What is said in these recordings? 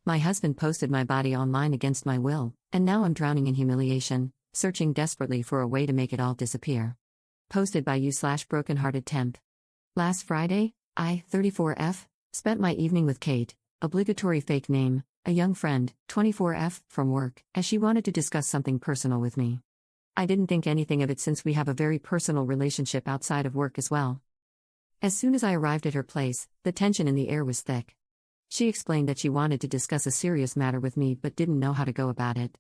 My husband posted my body online against my will, and now I'm drowning in humiliation, searching desperately for a way to make it all disappear. Posted by you/brokenhearted temp. Last Friday, I, 34F, spent my evening with Kate, obligatory fake name, a young friend, 24F, from work, as she wanted to discuss something personal with me. I didn't think anything of it since we have a very personal relationship outside of work as well. As soon as I arrived at her place, the tension in the air was thick. She explained that she wanted to discuss a serious matter with me but didn't know how to go about it.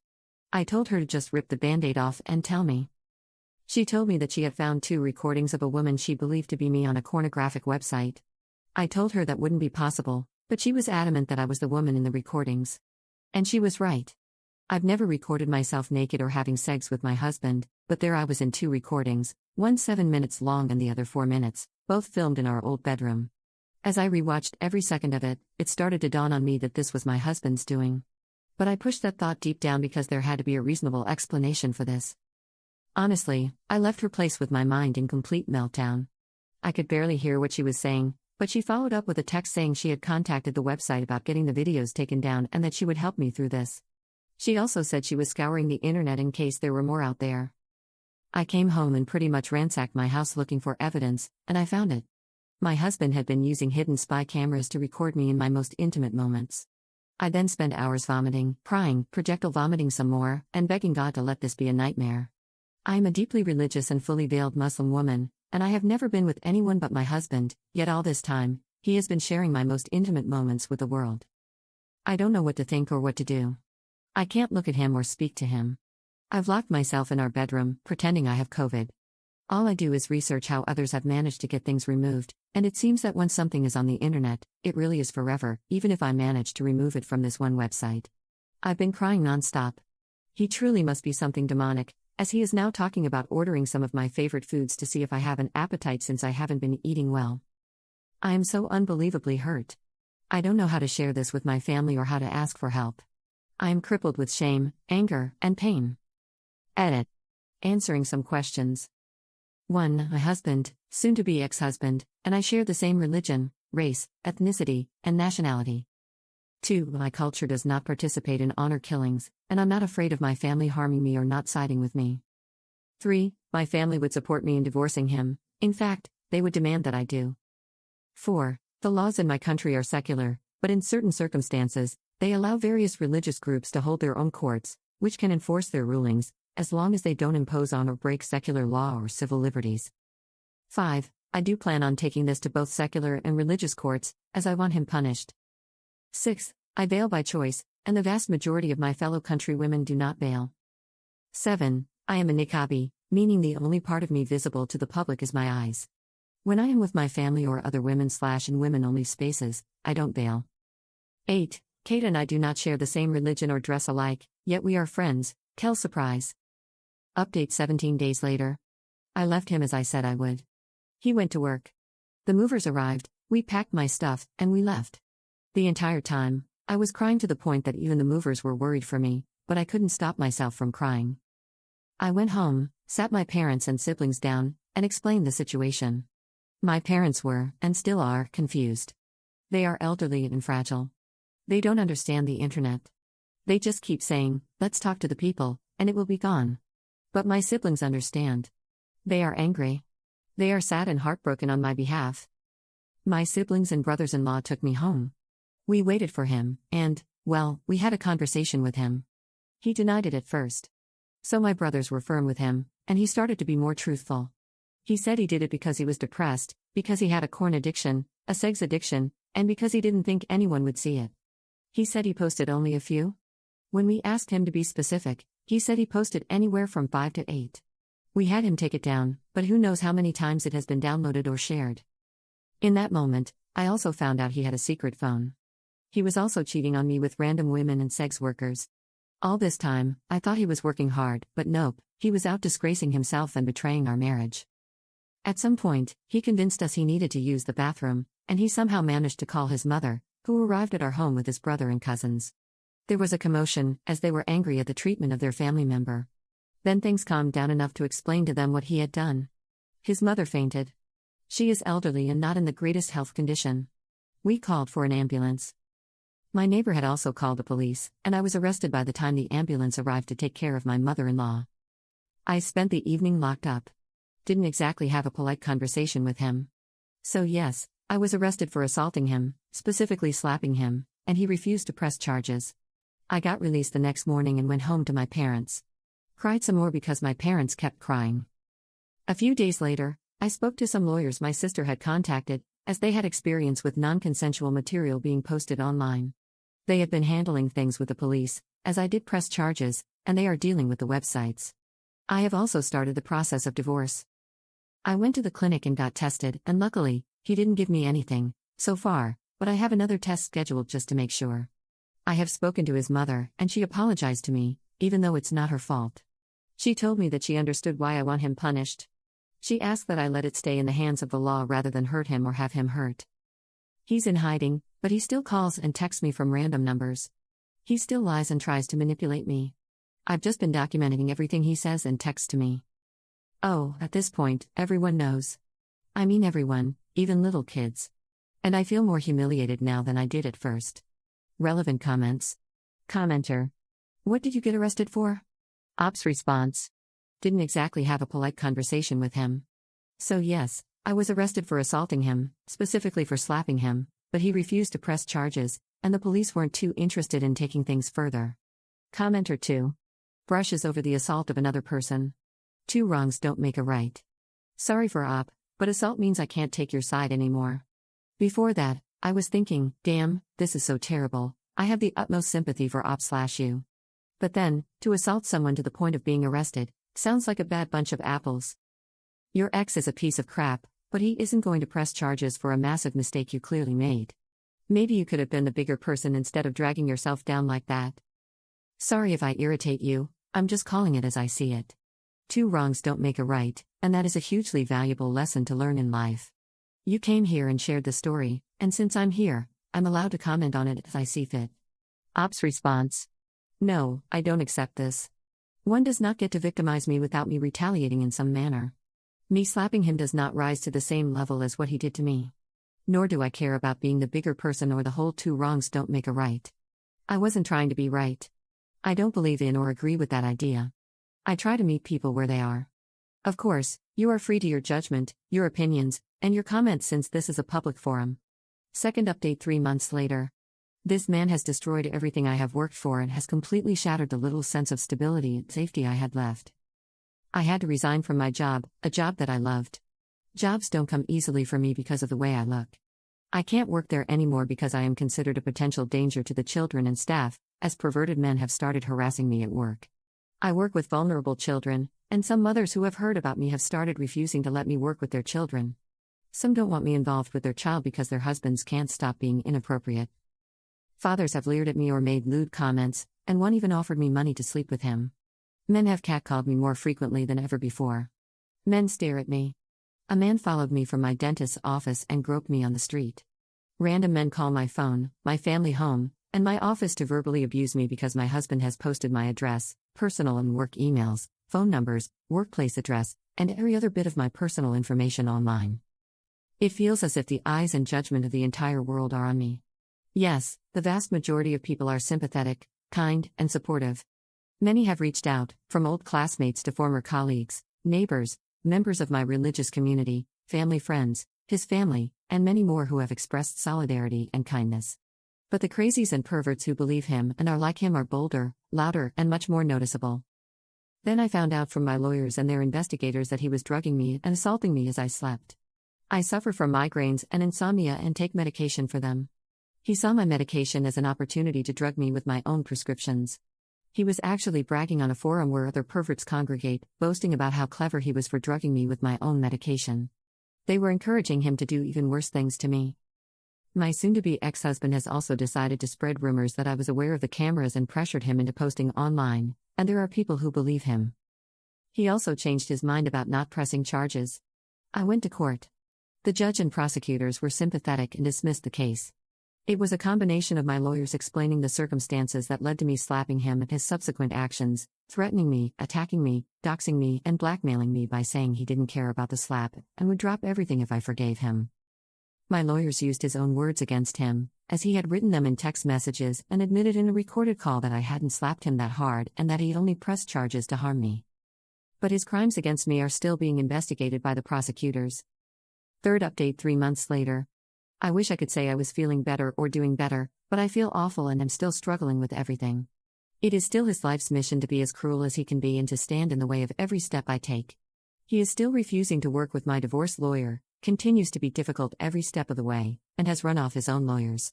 I told her to just rip the band-aid off and tell me. She told me that she had found 2 recordings of a woman she believed to be me on a pornographic website. I told her that wouldn't be possible, but she was adamant that I was the woman in the recordings. And she was right. I've never recorded myself naked or having sex with my husband, but there I was in 2 recordings, one 7 minutes long and the other 4 minutes, both filmed in our old bedroom. As I rewatched every second of it, it started to dawn on me that this was my husband's doing. But I pushed that thought deep down because there had to be a reasonable explanation for this. Honestly, I left her place with my mind in complete meltdown. I could barely hear what she was saying, but she followed up with a text saying she had contacted the website about getting the videos taken down and that she would help me through this. She also said she was scouring the internet in case there were more out there. I came home and pretty much ransacked my house looking for evidence, and I found it. My husband had been using hidden spy cameras to record me in my most intimate moments. I then spent hours vomiting, crying, projectile vomiting some more, and begging God to let this be a nightmare. I am a deeply religious and fully veiled Muslim woman, and I have never been with anyone but my husband, yet all this time, he has been sharing my most intimate moments with the world. I don't know what to think or what to do. I can't look at him or speak to him. I've locked myself in our bedroom, pretending I have COVID. All I do is research how others have managed to get things removed, and it seems that once something is on the internet, it really is forever, even if I manage to remove it from this one website. I've been crying nonstop. He truly must be something demonic, as he is now talking about ordering some of my favorite foods to see if I have an appetite since I haven't been eating well. I am so unbelievably hurt. I don't know how to share this with my family or how to ask for help. I am crippled with shame, anger, and pain. Edit. Answering some questions. 1. My husband, soon-to-be ex-husband, and I share the same religion, race, ethnicity, and nationality. 2. My culture does not participate in honor killings, and I'm not afraid of my family harming me or not siding with me. 3. My family would support me in divorcing him, in fact, they would demand that I do. 4. The laws in my country are secular, but in certain circumstances, they allow various religious groups to hold their own courts, which can enforce their rulings, as long as they don't impose on or break secular law or civil liberties. 5. I do plan on taking this to both secular and religious courts, as I want him punished. 6. I bail by choice, and the vast majority of my fellow countrywomen do not bail. 7. I am a niqabi, meaning the only part of me visible to the public is my eyes. When I am with my family or other women/in women-only spaces, I don't bail. 8. Kate and I do not share the same religion or dress alike, yet we are friends, Kel surprise. Update 17 days later. I left him as I said I would. He went to work. The movers arrived, we packed my stuff, and we left. The entire time, I was crying to the point that even the movers were worried for me, but I couldn't stop myself from crying. I went home, sat my parents and siblings down, and explained the situation. My parents were, and still are, confused. They are elderly and fragile. They don't understand the internet. They just keep saying, let's talk to the people, and it will be gone. But my siblings understand. They are angry. They are sad and heartbroken on my behalf. My siblings and brothers-in-law took me home. We waited for him, and, well, we had a conversation with him. He denied it at first. So my brothers were firm with him, and he started to be more truthful. He said he did it because he was depressed, because he had a corn addiction, a sex addiction, and because he didn't think anyone would see it. He said he posted only a few. When we asked him to be specific, he said he posted anywhere from 5 to 8. We had him take it down, but who knows how many times it has been downloaded or shared. In that moment, I also found out he had a secret phone. He was also cheating on me with random women and sex workers. All this time, I thought he was working hard, but nope, he was out disgracing himself and betraying our marriage. At some point, he convinced us he needed to use the bathroom, and he somehow managed to call his mother, who arrived at our home with his brother and cousins. There was a commotion, as they were angry at the treatment of their family member. Then things calmed down enough to explain to them what he had done. His mother fainted. She is elderly and not in the greatest health condition. We called for an ambulance. My neighbor had also called the police, and I was arrested by the time the ambulance arrived to take care of my mother-in-law. I spent the evening locked up. Didn't exactly have a polite conversation with him. So yes, I was arrested for assaulting him, specifically slapping him, and he refused to press charges. I got released the next morning and went home to my parents. Cried some more because my parents kept crying. A few days later, I spoke to some lawyers my sister had contacted, as they had experience with non-consensual material being posted online. They had been handling things with the police, as I did press charges, and they are dealing with the websites. I have also started the process of divorce. I went to the clinic and got tested, and luckily, he didn't give me anything, so far, but I have another test scheduled just to make sure. I have spoken to his mother, and she apologized to me, even though it's not her fault. She told me that she understood why I want him punished. She asked that I let it stay in the hands of the law rather than hurt him or have him hurt. He's in hiding, but he still calls and texts me from random numbers. He still lies and tries to manipulate me. I've just been documenting everything he says and texts to me. Oh, at this point, everyone knows. I mean everyone, even little kids. And I feel more humiliated now than I did at first. Relevant comments. Commenter. What did you get arrested for? Ops response. Didn't exactly have a polite conversation with him. So yes, I was arrested for assaulting him, specifically for slapping him, but he refused to press charges, and the police weren't too interested in taking things further. Commenter 2. Brushes over the assault of another person. Two wrongs don't make a right. Sorry for op, but assault means I can't take your side anymore. Before that, I was thinking, damn, this is so terrible, I have the utmost sympathy for op/you. But then, to assault someone to the point of being arrested, sounds like a bad bunch of apples. Your ex is a piece of crap, but he isn't going to press charges for a massive mistake you clearly made. Maybe you could have been the bigger person instead of dragging yourself down like that. Sorry if I irritate you, I'm just calling it as I see it. Two wrongs don't make a right, and that is a hugely valuable lesson to learn in life. You came here and shared the story, and since I'm here, I'm allowed to comment on it as I see fit. Ops response. No, I don't accept this. One does not get to victimize me without me retaliating in some manner. Me slapping him does not rise to the same level as what he did to me. Nor do I care about being the bigger person or the whole two wrongs don't make a right. I wasn't trying to be right. I don't believe in or agree with that idea. I try to meet people where they are. Of course, you are free to your judgment, your opinions, and your comments since this is a public forum. Second update 3 months later. This man has destroyed everything I have worked for and has completely shattered the little sense of stability and safety I had left. I had to resign from my job, a job that I loved. Jobs don't come easily for me because of the way I look. I can't work there anymore because I am considered a potential danger to the children and staff, as perverted men have started harassing me at work. I work with vulnerable children, and some mothers who have heard about me have started refusing to let me work with their children. Some don't want me involved with their child because their husbands can't stop being inappropriate. Fathers have leered at me or made lewd comments, and one even offered me money to sleep with him. Men have catcalled me more frequently than ever before. Men stare at me. A man followed me from my dentist's office and groped me on the street. Random men call my phone, my family home, and my office to verbally abuse me because my husband has posted my address, personal and work emails, phone numbers, workplace address, and every other bit of my personal information online. It feels as if the eyes and judgment of the entire world are on me. Yes, the vast majority of people are sympathetic, kind, and supportive. Many have reached out, from old classmates to former colleagues, neighbors, members of my religious community, family friends, his family, and many more who have expressed solidarity and kindness. But the crazies and perverts who believe him and are like him are bolder, louder, and much more noticeable. Then I found out from my lawyers and their investigators that he was drugging me and assaulting me as I slept. I suffer from migraines and insomnia and take medication for them. He saw my medication as an opportunity to drug me with my own prescriptions. He was actually bragging on a forum where other perverts congregate, boasting about how clever he was for drugging me with my own medication. They were encouraging him to do even worse things to me. My soon-to-be ex-husband has also decided to spread rumors that I was aware of the cameras and pressured him into posting online, and there are people who believe him. He also changed his mind about not pressing charges. I went to court. The judge and prosecutors were sympathetic and dismissed the case. It was a combination of my lawyers explaining the circumstances that led to me slapping him and his subsequent actions, threatening me, attacking me, doxing me, and blackmailing me by saying he didn't care about the slap and would drop everything if I forgave him. My lawyers used his own words against him, as he had written them in text messages and admitted in a recorded call that I hadn't slapped him that hard and that he'd only pressed charges to harm me. But his crimes against me are still being investigated by the prosecutors. Third update 3 months later. I wish I could say I was feeling better or doing better, but I feel awful and am still struggling with everything. It is still his life's mission to be as cruel as he can be and to stand in the way of every step I take. He is still refusing to work with my divorce lawyer, continues to be difficult every step of the way, and has run off his own lawyers.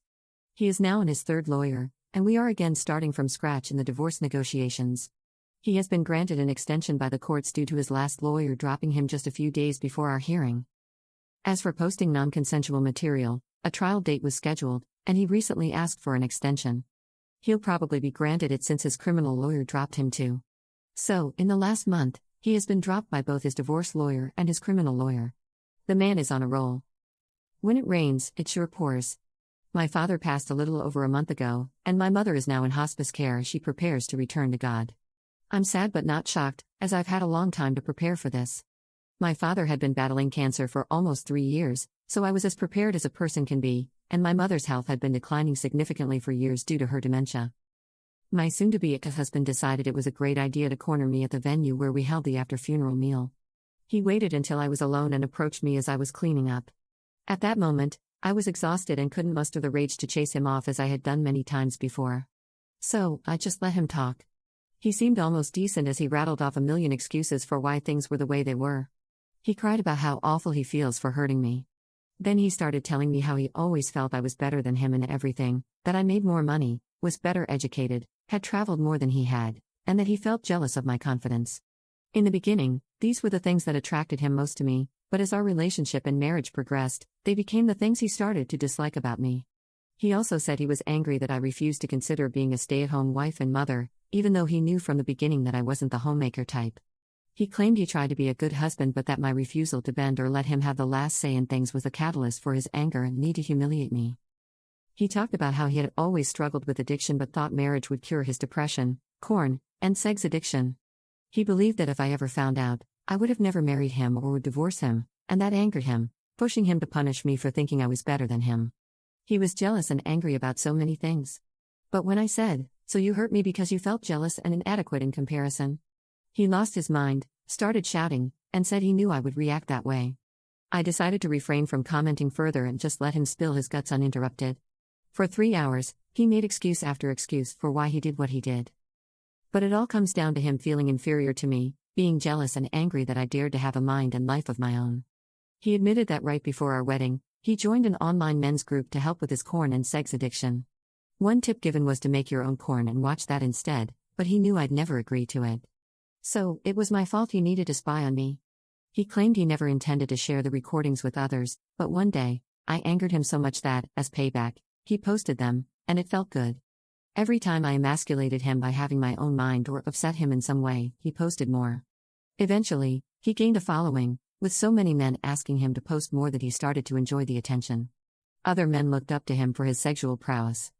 He is now in his third lawyer, and we are again starting from scratch in the divorce negotiations. He has been granted an extension by the courts due to his last lawyer dropping him just a few days before our hearing. As for posting non-consensual material, a trial date was scheduled, and he recently asked for an extension. He'll probably be granted it since his criminal lawyer dropped him too. So, in the last month, he has been dropped by both his divorce lawyer and his criminal lawyer. The man is on a roll. When it rains, it sure pours. My father passed a little over a month ago, and my mother is now in hospice care as she prepares to return to God. I'm sad but not shocked, as I've had a long time to prepare for this. My father had been battling cancer for almost 3 years, so I was as prepared as a person can be, and my mother's health had been declining significantly for years due to her dementia. My soon-to-be ex-husband decided it was a great idea to corner me at the venue where we held the after-funeral meal. He waited until I was alone and approached me as I was cleaning up. At that moment, I was exhausted and couldn't muster the rage to chase him off as I had done many times before. So, I just let him talk. He seemed almost decent as he rattled off a million excuses for why things were the way they were. He cried about how awful he feels for hurting me. Then he started telling me how he always felt I was better than him in everything, that I made more money, was better educated, had traveled more than he had, and that he felt jealous of my confidence. In the beginning, these were the things that attracted him most to me, but as our relationship and marriage progressed, they became the things he started to dislike about me. He also said he was angry that I refused to consider being a stay-at-home wife and mother, even though he knew from the beginning that I wasn't the homemaker type. He claimed he tried to be a good husband but that my refusal to bend or let him have the last say in things was the catalyst for his anger and need to humiliate me. He talked about how he had always struggled with addiction but thought marriage would cure his depression, corn, and sex addiction. He believed that if I ever found out, I would have never married him or would divorce him, and that angered him, pushing him to punish me for thinking I was better than him. He was jealous and angry about so many things. But when I said, "So you hurt me because you felt jealous and inadequate in comparison?" he lost his mind, started shouting, and said he knew I would react that way. I decided to refrain from commenting further and just let him spill his guts uninterrupted. For 3 hours, he made excuse after excuse for why he did what he did. But it all comes down to him feeling inferior to me, being jealous and angry that I dared to have a mind and life of my own. He admitted that right before our wedding, he joined an online men's group to help with his corn and sex addiction. One tip given was to make your own corn and watch that instead, but he knew I'd never agree to it. So, it was my fault he needed to spy on me. He claimed he never intended to share the recordings with others, but one day, I angered him so much that, as payback, he posted them, and it felt good. Every time I emasculated him by having my own mind or upset him in some way, he posted more. Eventually, he gained a following, with so many men asking him to post more that he started to enjoy the attention. Other men looked up to him for his sexual prowess.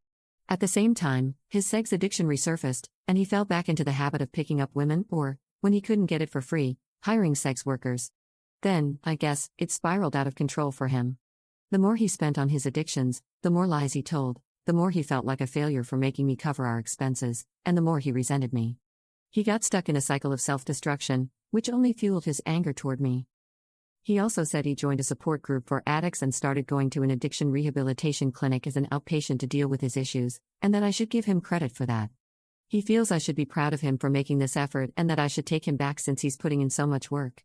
At the same time, his sex addiction resurfaced, and he fell back into the habit of picking up women or, when he couldn't get it for free, hiring sex workers. Then, I guess, it spiraled out of control for him. The more he spent on his addictions, the more lies he told, the more he felt like a failure for making me cover our expenses, and the more he resented me. He got stuck in a cycle of self-destruction, which only fueled his anger toward me. He also said he joined a support group for addicts and started going to an addiction rehabilitation clinic as an outpatient to deal with his issues, and that I should give him credit for that. He feels I should be proud of him for making this effort and that I should take him back since he's putting in so much work.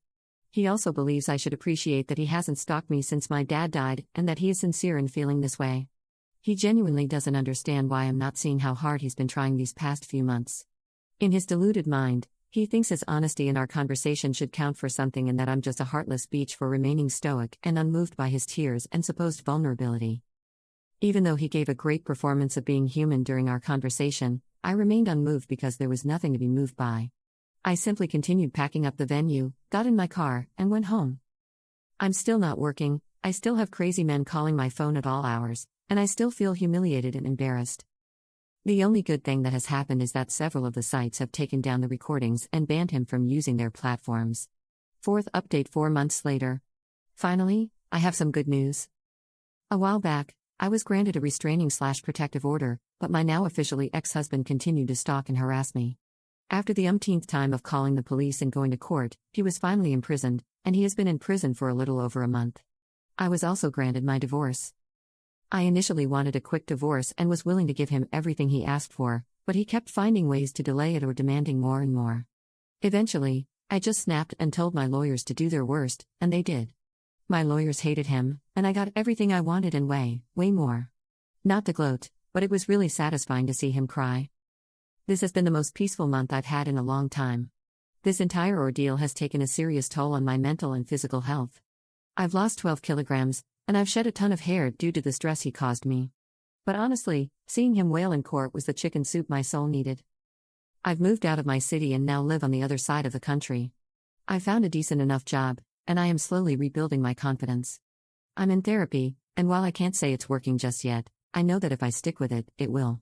He also believes I should appreciate that he hasn't stalked me since my dad died and that he is sincere in feeling this way. He genuinely doesn't understand why I'm not seeing how hard he's been trying these past few months. In his deluded mind, he thinks his honesty in our conversation should count for something and that I'm just a heartless beach for remaining stoic and unmoved by his tears and supposed vulnerability. Even though he gave a great performance of being human during our conversation, I remained unmoved because there was nothing to be moved by. I simply continued packing up the venue, got in my car, and went home. I'm still not working, I still have crazy men calling my phone at all hours, and I still feel humiliated and embarrassed. The only good thing that has happened is that several of the sites have taken down the recordings and banned him from using their platforms. Fourth update 4 months later. Finally, I have some good news. A while back, I was granted a restraining/protective order, but my now officially ex-husband continued to stalk and harass me. After the umpteenth time of calling the police and going to court, he was finally imprisoned, and he has been in prison for a little over a month. I was also granted my divorce. I initially wanted a quick divorce and was willing to give him everything he asked for, but he kept finding ways to delay it or demanding more and more. Eventually, I just snapped and told my lawyers to do their worst, and they did. My lawyers hated him, and I got everything I wanted and way more. Not to gloat, but it was really satisfying to see him cry. This has been the most peaceful month I've had in a long time. This entire ordeal has taken a serious toll on my mental and physical health. I've lost 12 kilograms, and I've shed a ton of hair due to the stress he caused me. But honestly, seeing him wail in court was the chicken soup my soul needed. I've moved out of my city and now live on the other side of the country. I found a decent enough job, and I am slowly rebuilding my confidence. I'm in therapy, and while I can't say it's working just yet, I know that if I stick with it, it will.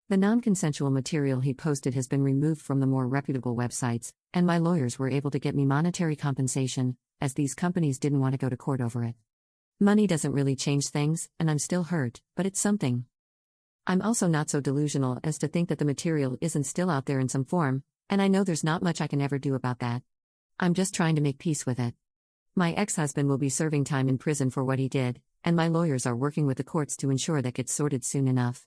The non-consensual material he posted has been removed from the more reputable websites, and my lawyers were able to get me monetary compensation, as these companies didn't want to go to court over it. Money doesn't really change things, and I'm still hurt, but it's something. I'm also not so delusional as to think that the material isn't still out there in some form, and I know there's not much I can ever do about that. I'm just trying to make peace with it. My ex-husband will be serving time in prison for what he did, and my lawyers are working with the courts to ensure that gets sorted soon enough.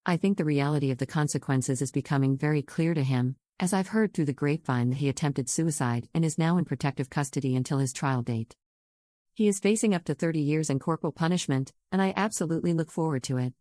I think the reality of the consequences is becoming very clear to him, as I've heard through the grapevine that he attempted suicide and is now in protective custody until his trial date. He is facing up to 30 years in corporal punishment, and I absolutely look forward to it.